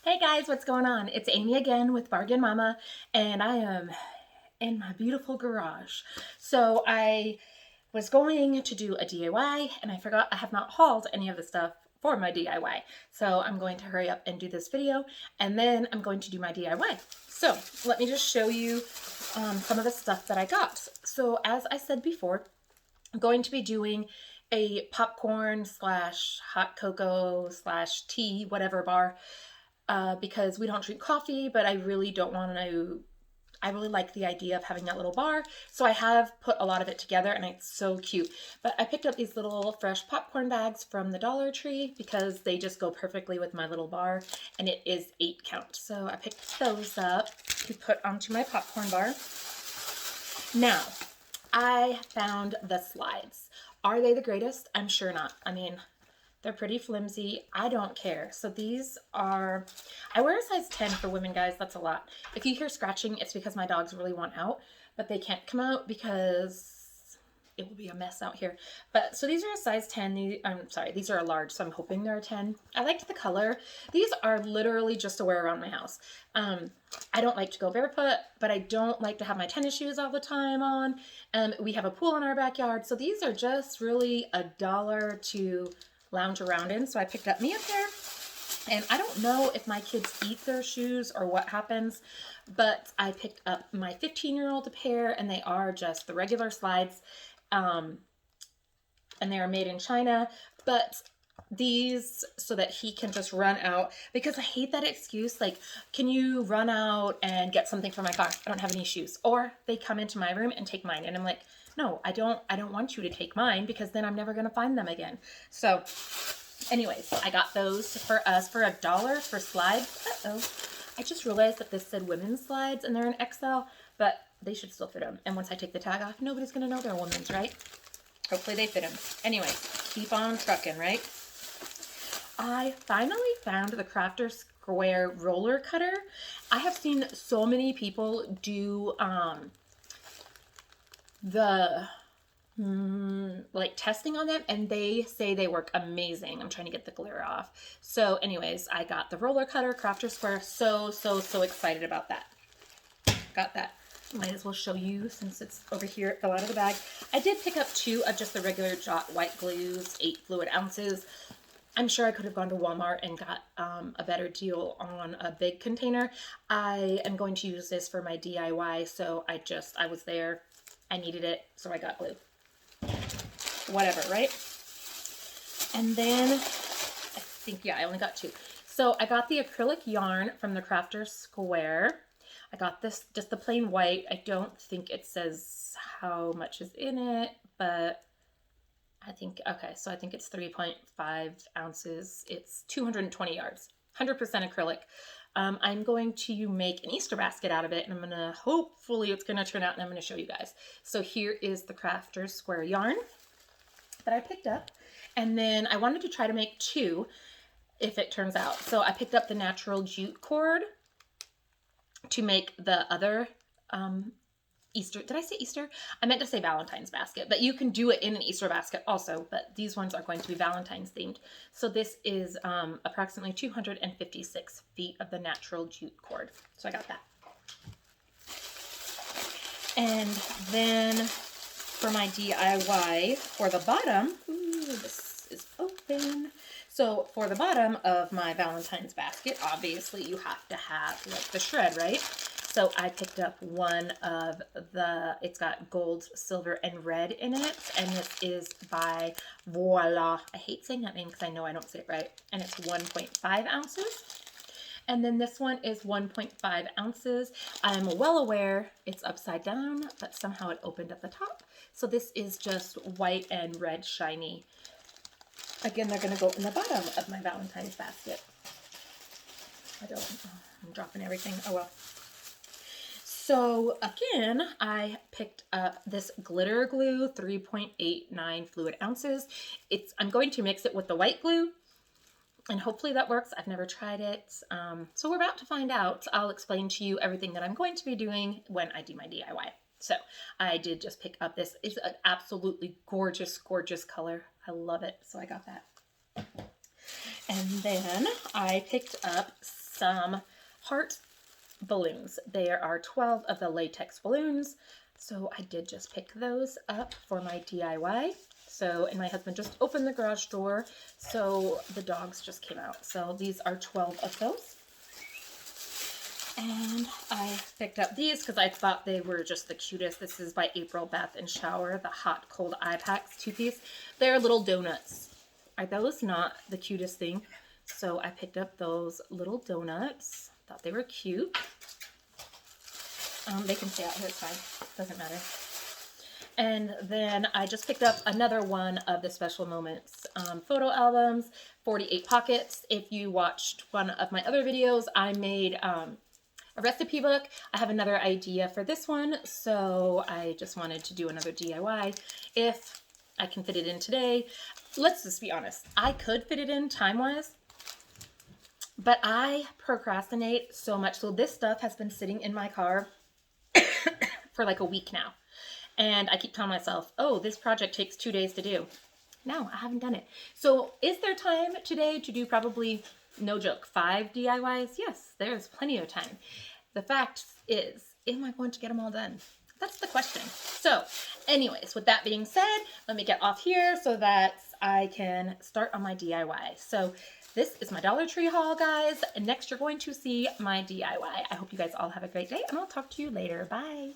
Hey guys, what's going on? It's Amy again with Bargain Mama, and I am in my beautiful garage. So I was going to do a DIY, and I forgot I have not hauled any of the stuff for my DIY. So I'm going to hurry up and do this video, and then I'm going to do my DIY. So let me just show you some of the stuff that I got. So as I said before, I'm going to be doing a popcorn slash hot cocoa slash tea, whatever bar, because we don't drink coffee, but I really don't want to. I really like the idea of having that little bar. So I have put a lot of it together and it's so cute. But I picked up these little fresh popcorn bags from the Dollar Tree because they just go perfectly with my little bar, and it is 8 count. So I picked those up to put onto my popcorn bar. Now, I found the slides. Are they the greatest? I'm sure not. I mean, they're pretty flimsy. I don't care. So these are, I wear a size 10 for women, guys. That's a lot. If you hear scratching, it's because my dogs really want out, but they can't come out because it will be a mess out here. But so these are a size 10. I'm sorry, these are a large, so I'm hoping they're a 10. I liked the color. These are literally just to wear around my house. I don't like to go barefoot, but I don't like to have my tennis shoes all the time on. We have a pool in our backyard, so these are just really $1 to lounge around in. So I picked up me a pair, and I don't know if my kids eat their shoes or what happens, but I picked up my 15-year-old a pair, and they are just the regular slides, and they are made in China, but these so that he can just run out, because I hate that excuse, like, can you run out and get something for my car? I don't have any shoes. Or they come into my room and take mine, and I'm like, no, I don't want you to take mine, because then I'm never going to find them again. So anyways, I got those for us for $1 for slides. I just realized that this said women's slides and they're an XL, but they should still fit them. And once I take the tag off, nobody's going to know they're women's, right? Hopefully they fit them. Anyways, keep on trucking, right? I finally found the Crafter Square roller cutter. I have seen so many people do the like testing on them, and they say they work amazing. I'm trying to get the glare off. So anyways, I got the roller cutter, Crafter Square. So excited about that. Got that. Might as well show you since it's over here. It fell out of the bag. I did pick up 2 of just the regular Jot white glues, 8 fluid ounces. I'm sure I could have gone to Walmart and got a better deal on a big container. I am going to use this for my DIY, so I was there, I needed it, so I got glue. Whatever, right? And then, I think, yeah, I only got 2. So I got the acrylic yarn from the Crafter Square. I got this, just the plain white. I don't think it says how much is in it, but I think, okay, so I think it's 3.5 ounces. It's 220 yards, 100% acrylic. I'm going to make an Easter basket out of it, and I'm gonna, hopefully it's gonna turn out, and I'm gonna show you guys. So here is the Crafter Square yarn that I picked up, and then I wanted to try to make 2 if it turns out. So I picked up the natural jute cord to make the other Easter. Did I say Easter? I meant to say Valentine's basket, but you can do it in an Easter basket also, but these ones are going to be Valentine's themed. So this is approximately 256 feet of the natural jute cord. So I got that. And then for my DIY, for the bottom, ooh, this is open. So for the bottom of my Valentine's basket, obviously you have to have like the shred, right? So I picked up one of it's got gold, silver, and red in it. And this is by Voila. I hate saying that name because I know I don't say it right. And it's 1.5 ounces. And then this one is 1.5 ounces. I'm well aware it's upside down, but somehow it opened at the top. So this is just white and red shiny. Again, they're going to go in the bottom of my Valentine's basket. I'm dropping everything. Oh well. So again, I picked up this glitter glue, 3.89 fluid ounces. I'm going to mix it with the white glue, and hopefully that works. I've never tried it. So we're about to find out. I'll explain to you everything that I'm going to be doing when I do my DIY. So I did just pick up this. It's an absolutely gorgeous, gorgeous color. I love it. So I got that. And then I picked up some heart balloons. There are 12 of the latex balloons. So I did just pick those up for my DIY. So, and my husband just opened the garage door, so the dogs just came out. So these are 12 of those. And I picked up these because I thought they were just the cutest. This is by April Bath and Shower, the Hot Cold Eye Packs 2-piece. They're little donuts. Are those not the cutest thing? So I picked up those little donuts. Thought they were cute. They can stay out here, it's fine. Doesn't matter. And then I just picked up another one of the Special Moments photo albums, 48 pockets. If you watched one of my other videos, I made a recipe book. I have another idea for this one, so I just wanted to do another DIY. If I can fit it in today, let's just be honest. I could fit it in time-wise, but I procrastinate so much. So this stuff has been sitting in my car for like a week now. And I keep telling myself, oh, this project takes 2 days to do. No, I haven't done it. So is there time today to do probably, no joke, 5 DIYs? Yes, there's plenty of time. The fact is, am I going to get them all done? That's the question. So anyways, with that being said, let me get off here so that I can start on my DIY. So this is my Dollar Tree haul, guys. Next, you're going to see my DIY. I hope you guys all have a great day, and I'll talk to you later. Bye.